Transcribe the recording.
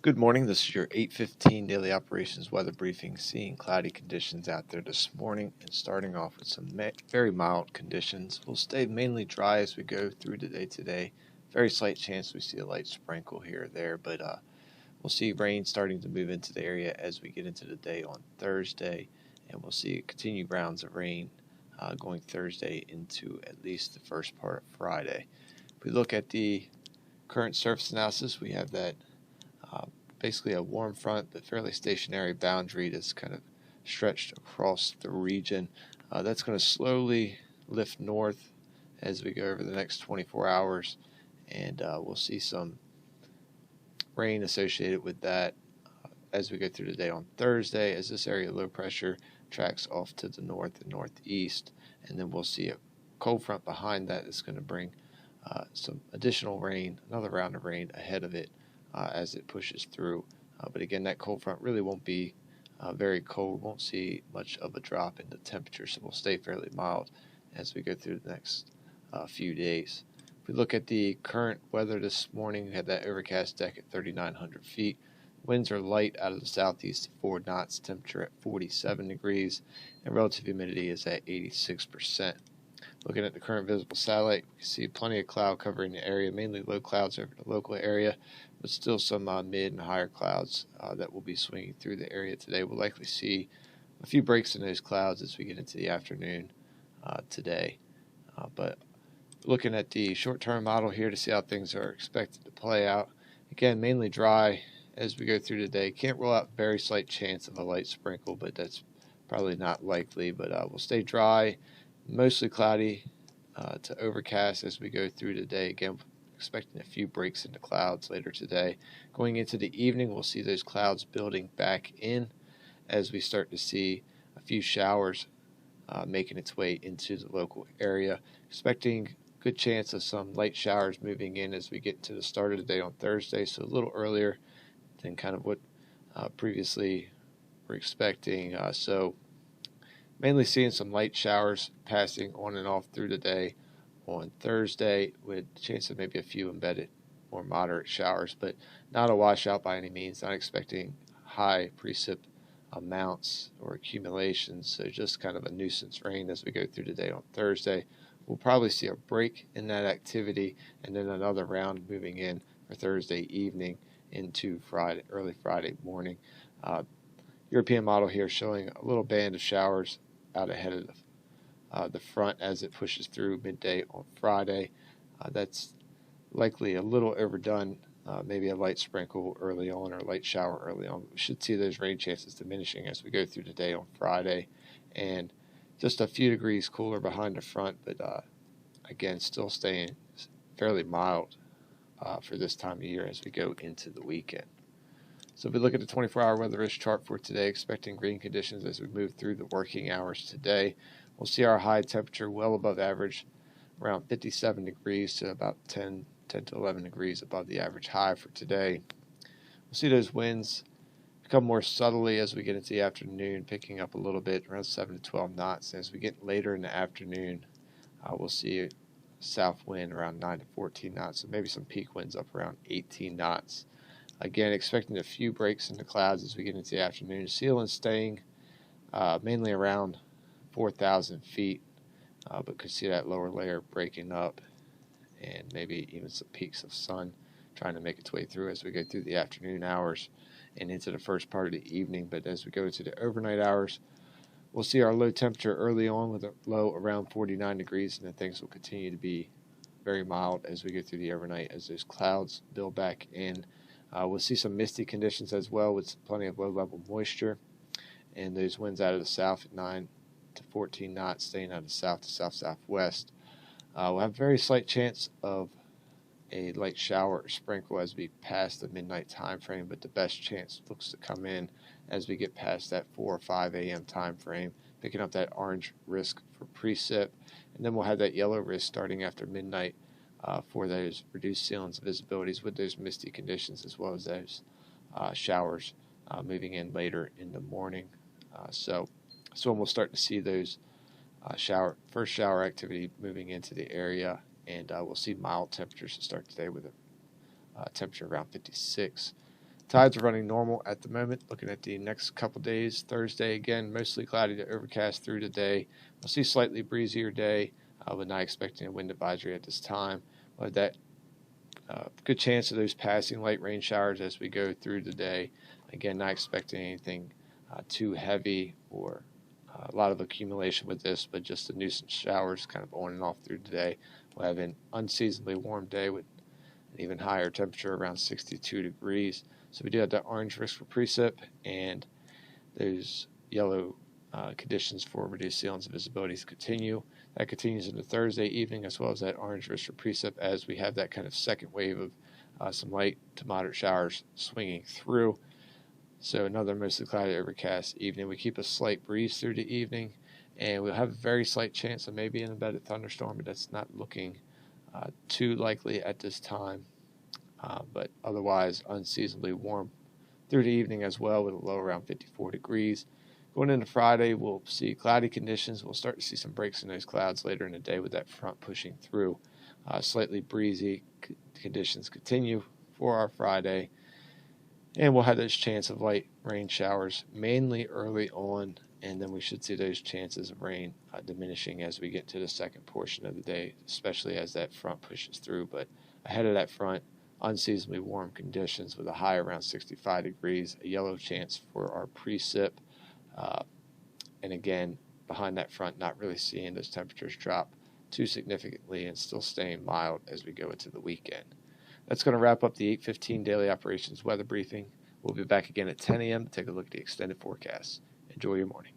Good morning. This is your 8:15 daily operations weather briefing. Seeing cloudy conditions out there this morning and starting off with some very mild conditions. We'll stay mainly dry as we go through the day today. Very slight chance we see a light sprinkle here or there, but we'll see rain starting to move into the area as we get into the day on Thursday, and we'll see continued rounds of rain going Thursday into at least the first part of Friday. If we look at the current surface analysis, we have that uh, basically a warm front but fairly stationary boundary that's kind of stretched across the region. That's going to slowly lift north as we go over the next 24 hours, and we'll see some rain associated with that as we go through the day on Thursday, as this area of low pressure tracks off to the north and northeast, and then we'll see a cold front behind that that's going to bring some additional rain, another round of rain ahead of it as it pushes through. But again, that cold front really won't be very cold. Won't see much of a drop in the temperature, so we'll stay fairly mild as we go through the next few days. If we look at the current weather this morning, we had that overcast deck at 3,900 feet. Winds are light out of the southeast at 4 knots, temperature at 47 degrees, and relative humidity is at 86%. Looking at the current visible satellite, we can see plenty of cloud covering the area, mainly low clouds over the local area, but still some mid and higher clouds that will be swinging through the area today. We'll likely see a few breaks in those clouds as we get into the afternoon today. But looking at the short-term model here to see how things are expected to play out. Again, mainly dry as we go through today. Can't rule out very slight chance of a light sprinkle, but that's probably not likely. But we'll stay dry, mostly cloudy to overcast as we go through today. Again, expecting a few breaks into clouds later today. Going into the evening, we'll see those clouds building back in as we start to see a few showers making its way into the local area. Expecting good chance of some light showers moving in as we get to the start of the day on Thursday, so a little earlier than kind of what previously we're expecting. So mainly seeing some light showers passing on and off through the day on Thursday, with a chance of maybe a few embedded more moderate showers, but not a washout by any means. Not expecting high precip amounts or accumulations, so just kind of a nuisance rain as we go through the day on Thursday. We'll probably see a break in that activity and then another round moving in for Thursday evening into Friday, early Friday morning. European model here showing a little band of showers out ahead of the front as it pushes through midday on Friday. That's likely a little overdone, maybe a light sprinkle early on or a light shower early on. We should see those rain chances diminishing as we go through the day on Friday, and just a few degrees cooler behind the front, but again, still staying fairly mild for this time of year as we go into the weekend. So if we look at the 24-hour weather risk chart for today, expecting green conditions as we move through the working hours today. We'll see our high temperature well above average, around 57 degrees to about 10 to 11 degrees above the average high for today. We'll see those winds become more subtly as we get into the afternoon, picking up a little bit, around 7 to 12 knots. As we get later in the afternoon, we'll see a south wind around 9 to 14 knots, so maybe some peak winds up around 18 knots. Again, expecting a few breaks in the clouds as we get into the afternoon. Ceiling staying mainly around 4,000 feet, but could see that lower layer breaking up and maybe even some peaks of sun trying to make its way through as we go through the afternoon hours and into the first part of the evening. But as we go to the overnight hours, we'll see our low temperature early on with a low around 49 degrees, and then things will continue to be very mild as we go through the overnight as those clouds build back in. We'll see some misty conditions as well with plenty of low-level moisture, and those winds out of the south at 9 to 14 knots, staying out of south to south-southwest. We'll have a very slight chance of a light shower or sprinkle as we pass the midnight time frame, but the best chance looks to come in as we get past that 4 or 5 a.m. time frame, picking up that orange risk for precip, and then we'll have that yellow risk starting after midnight for those reduced ceilings visibilities with those misty conditions, as well as those showers moving in later in the morning. So we'll start to see those first shower activity moving into the area, and we'll see mild temperatures to start today with a temperature around 56. Tides are running normal at the moment. Looking at the next couple days, Thursday again, mostly cloudy to overcast through today. We'll see slightly breezier day, but not expecting a wind advisory at this time. We'll have that good chance of those passing light rain showers as we go through the day. Again, not expecting anything too heavy or a lot of accumulation with this, but just the nuisance showers kind of on and off through the day. We'll have an unseasonably warm day with an even higher temperature around 62 degrees. So we do have that orange risk for precip and those yellow conditions for reduced ceilings and visibilities continue. That continues into Thursday evening, as well as that orange risk for precip, as we have that kind of second wave of some light to moderate showers swinging through. So another mostly cloudy overcast evening. We keep a slight breeze through the evening, and we'll have a very slight chance of maybe an embedded thunderstorm, but that's not looking too likely at this time. But otherwise unseasonably warm through the evening as well, with a low around 54 degrees. Going into Friday, we'll see cloudy conditions. We'll start to see some breaks in those clouds later in the day with that front pushing through. Slightly breezy conditions continue for our Friday. And we'll have those chance of light rain showers mainly early on, and then we should see those chances of rain diminishing as we get to the second portion of the day, especially as that front pushes through. But ahead of that front, unseasonably warm conditions with a high around 65 degrees, a yellow chance for our precip. And again, behind that front, not really seeing those temperatures drop too significantly and still staying mild as we go into the weekend. That's going to wrap up the 8:15 daily operations weather briefing. We'll be back again at 10 a.m. to take a look at the extended forecast. Enjoy your morning.